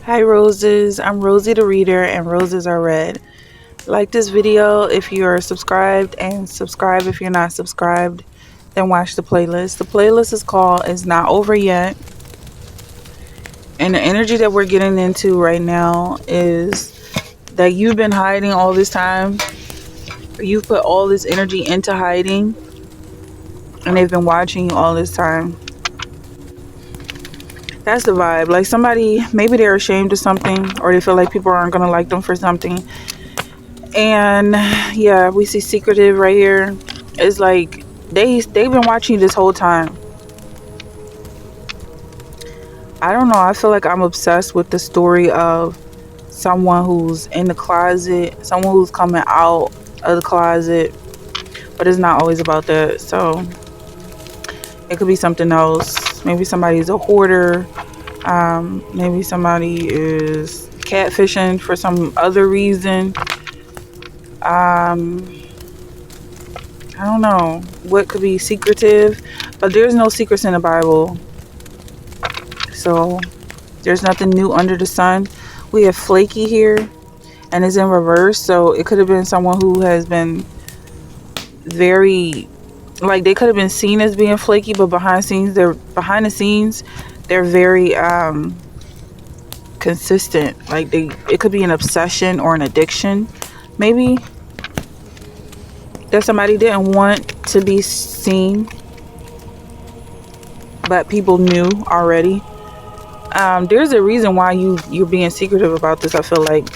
Hi roses, I'm Rosie the reader and roses are red. Like this video if you're subscribed and subscribe if you're not subscribed. Then watch the playlist. The playlist is called It's Not Over Yet. And the energy that we're getting into right now is that you've been hiding all this time. You've put all this energy into hiding and they've been watching you all this time. That's the vibe. Like somebody, maybe they're ashamed of something or they feel like people aren't going to like them for something. And yeah, we see secretive right here. It's like they've been watching you this whole time. I don't know. I feel like I'm obsessed with the story of someone who's in the closet, someone who's coming out of the closet, but it's not always about that. So it could be something else. Maybe somebody's a hoarder. Maybe somebody is catfishing for some other reason. I don't know what could be secretive, but there's no secrets in the Bible. So there's nothing new under the sun. We have flaky here and it's in reverse. So it could have been someone who has been very, like they could have been seen as being flaky, but behind the scenes they're very consistent. Like it could be an obsession or an addiction maybe that somebody didn't want to be seen, but people knew already. There's a reason why you're being secretive about this. I feel like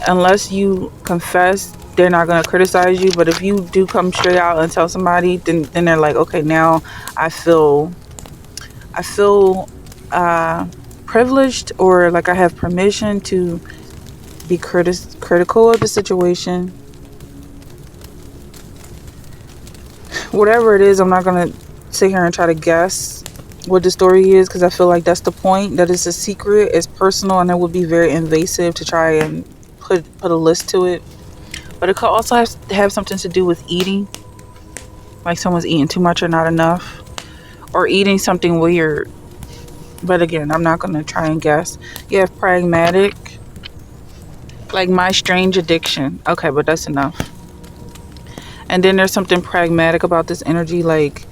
unless you confess, they're not going to criticize you. But if you do come straight out and tell somebody, then they're like, okay, now I feel privileged, or like I have permission to be critical of the situation. Whatever it is, I'm not going to sit here and try to guess what the story is, because I feel like that's the point, that it's a secret, it's personal, and it would be very invasive to try and put a list to it. But it could also have something to do with eating, like someone's eating too much or not enough, or eating something weird. But again, I'm not going to try and guess. You have pragmatic, like my strange addiction. Okay, but that's enough. And then there's something pragmatic about this energy, like,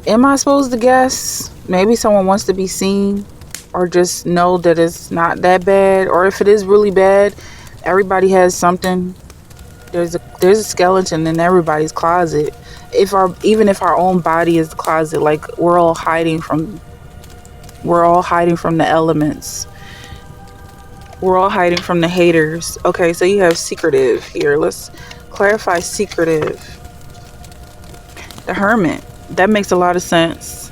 am I supposed to guess? Maybe someone wants to be seen, or just know that it's not that bad. Or if it is really bad, everybody has something. There's a skeleton in everybody's closet. Even if our own body is the closet, like we're all hiding from the elements. We're all hiding from the haters. Okay, so you have secretive here. Let's clarify secretive. The Hermit. That makes a lot of sense.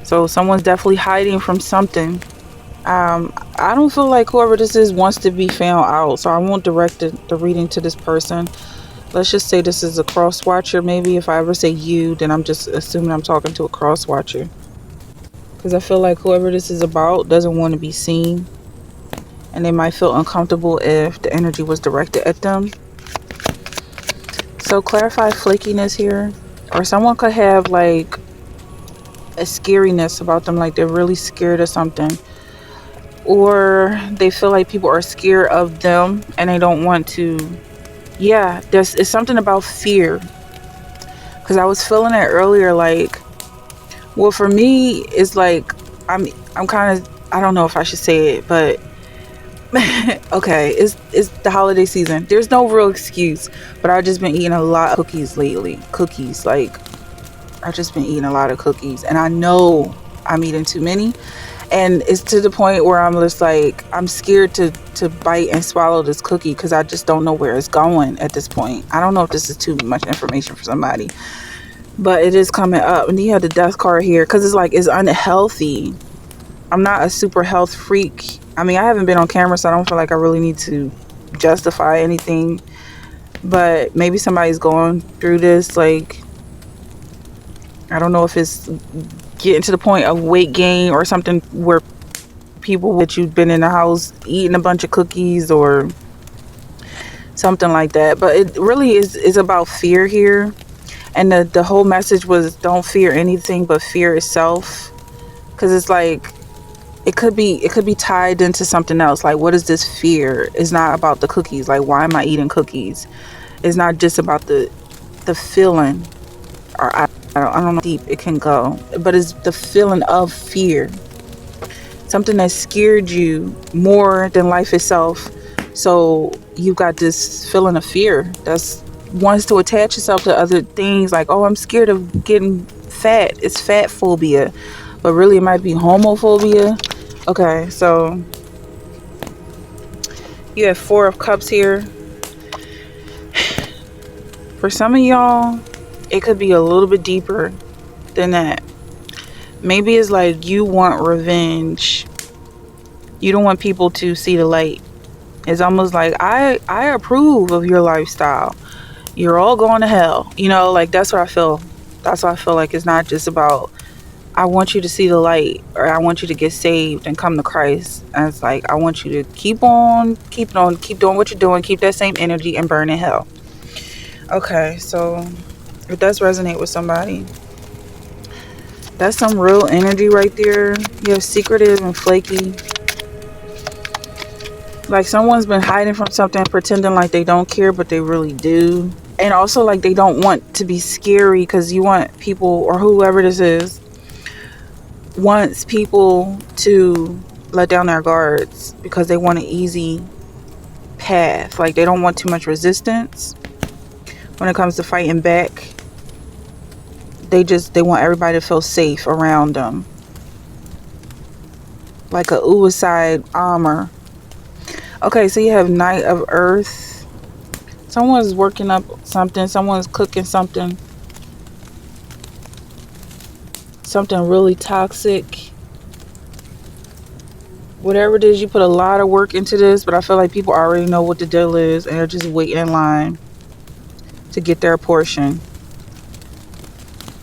So someone's definitely hiding from something. I don't feel like whoever this is wants to be found out, so I won't direct the reading to this person. Let's just say this is a cross watcher. Maybe if I ever say you, then I'm just assuming I'm talking to a cross watcher, because I feel like whoever this is about doesn't want to be seen, and they might feel uncomfortable if the energy was directed at them. So clarify flakiness here. Or someone could have like a scariness about them, like they're really scared of something, or they feel like people are scared of them and they don't want to. Yeah, it's something about fear, because I was feeling it earlier. Like, well, for me, it's like I'm kind of, I don't know if I should say it, but okay, it's the holiday season. There's no real excuse, but I've just been eating a lot of cookies lately. Cookies, like I've just been eating a lot of cookies, and I know I'm eating too many, and it's to the point where I'm just like, I'm scared to bite and swallow this cookie, because I just don't know where it's going at this point. I don't know if this is too much information for somebody, but it is coming up. And you have the death card here, because it's like, it's unhealthy. I'm not a super health freak. I mean, I haven't been on camera, so I don't feel like I really need to justify anything. But maybe somebody's going through this. Like, I don't know if it's getting to the point of weight gain or something, where people that you've been in the house eating a bunch of cookies or something like that. But it really is about fear here. And the whole message was, don't fear anything but fear itself. Because it's like, it could be tied into something else. Like, what is this fear? It's not about the cookies. Like, why am I eating cookies? It's not just about the feeling, or I don't know how deep it can go, but it's the feeling of fear. Something that scared you more than life itself. So you've got this feeling of fear that's wants to attach itself to other things, like, oh, I'm scared of getting fat. It's fat phobia. But really it might be homophobia. Okay, so you have 4 of Cups here. For some of y'all, it could be a little bit deeper than that. Maybe it's like you want revenge. You don't want people to see the light. It's almost like, I approve of your lifestyle. You're all going to hell. Like, that's what I feel. That's what I feel like. It's not just about, I want you to see the light, or I want you to get saved and come to Christ. And it's like, I want you to keep doing what you're doing, keep that same energy, and burn in hell. Okay, so it does resonate with somebody. That's some real energy right there. You're secretive and flaky. Like, someone's been hiding from something, pretending like they don't care, but they really do. And also, like, they don't want to be scary, because you want people, or whoever this is, wants people to let down their guards because they want an easy path. Like, they don't want too much resistance when it comes to fighting back. They want everybody to feel safe around them, like a suicide armor. Okay, so you have Knight of Earth. Someone's working up something. Someone's cooking something really toxic. Whatever it is, you put a lot of work into this, but I feel like people already know what the deal is, and they're just waiting in line to get their portion.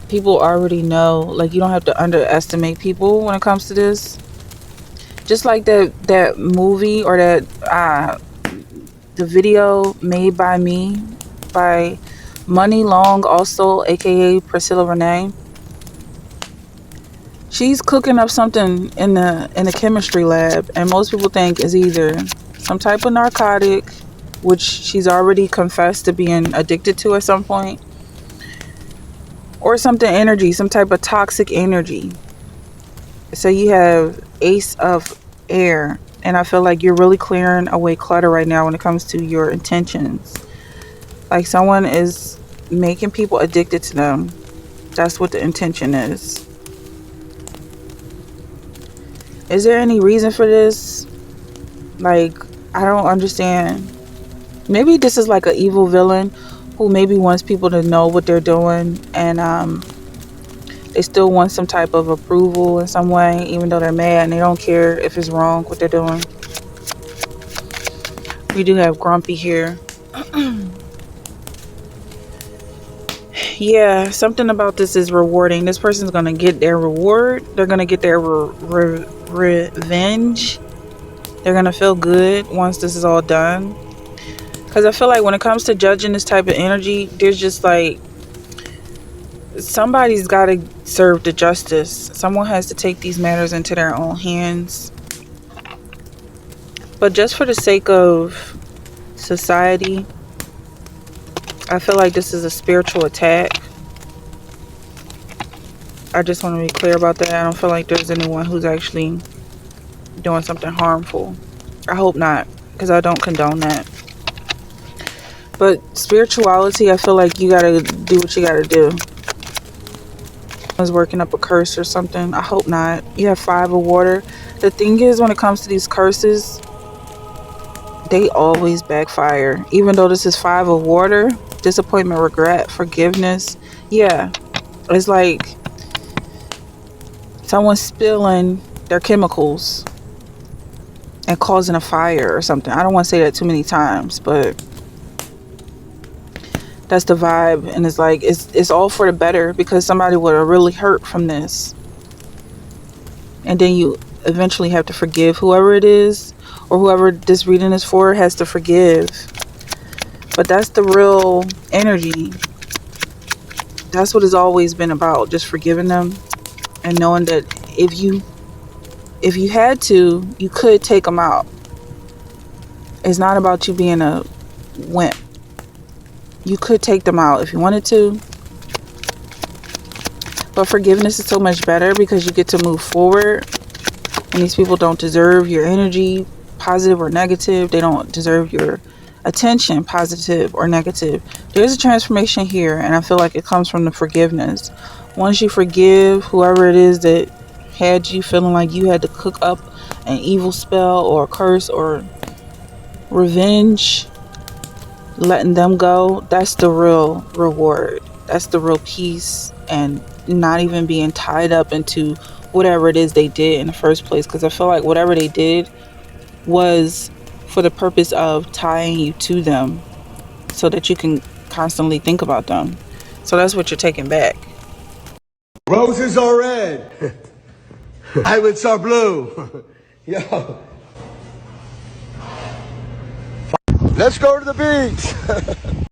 People already know. Like, you don't have to underestimate people when it comes to this. Just like that movie, or that the video Made by Me by Money Long, also aka Priscilla Renee. She's cooking up something in the chemistry lab, and most people think is either some type of narcotic, which she's already confessed to being addicted to at some point, or something energy, some type of toxic energy. So you have Ace of Air, and I feel like you're really clearing away clutter right now when it comes to your intentions. Like, someone is making people addicted to them. That's what the intention is. Is there any reason for this? Like, I don't understand. Maybe this is like an evil villain who maybe wants people to know what they're doing, and they still want some type of approval in some way, even though they're mad and they don't care if it's wrong what they're doing. We do have Grumpy here. Yeah, something about this is rewarding. This person's going to get their reward. They're going to get their revenge. They're going to feel good once this is all done. Because I feel like when it comes to judging this type of energy, there's just like, somebody's got to serve the justice. Someone has to take these matters into their own hands. But just for the sake of society, I feel like this is a spiritual attack. I just want to be clear about that. I don't feel like there's anyone who's actually doing something harmful. I hope not, because I don't condone that. But spirituality, I feel like you gotta do what you gotta do. I was working up a curse or something. I hope not. You have 5 of Water. The thing is, when it comes to these curses, they always backfire. Even though this is 5 of Water, disappointment, regret, forgiveness. Yeah, it's like someone spilling their chemicals and causing a fire or something. I don't want to say that too many times, but that's the vibe. And it's like, it's all for the better, because somebody would have really hurt from this. And then you eventually have to forgive whoever it is, or whoever this reading is for has to forgive. But that's the real energy. That's what it's always been about, just forgiving them, and knowing that if if you had to, you could take them out. It's not about you being a wimp. You could take them out if you wanted to. But forgiveness is so much better because you get to move forward. And these people don't deserve your energy, positive or negative. They don't deserve your attention, positive or negative. There's a transformation here, and I feel like it comes from the forgiveness. Once you forgive whoever it is that had you feeling like you had to cook up an evil spell or a curse or revenge, letting them go, that's the real reward. That's the real peace, and not even being tied up into whatever it is they did in the first place. Because I feel like whatever they did was for the purpose of tying you to them so that you can constantly think about them. So that's what you're taking back. Roses are red. Violets are blue. Yo. Let's go to the beach.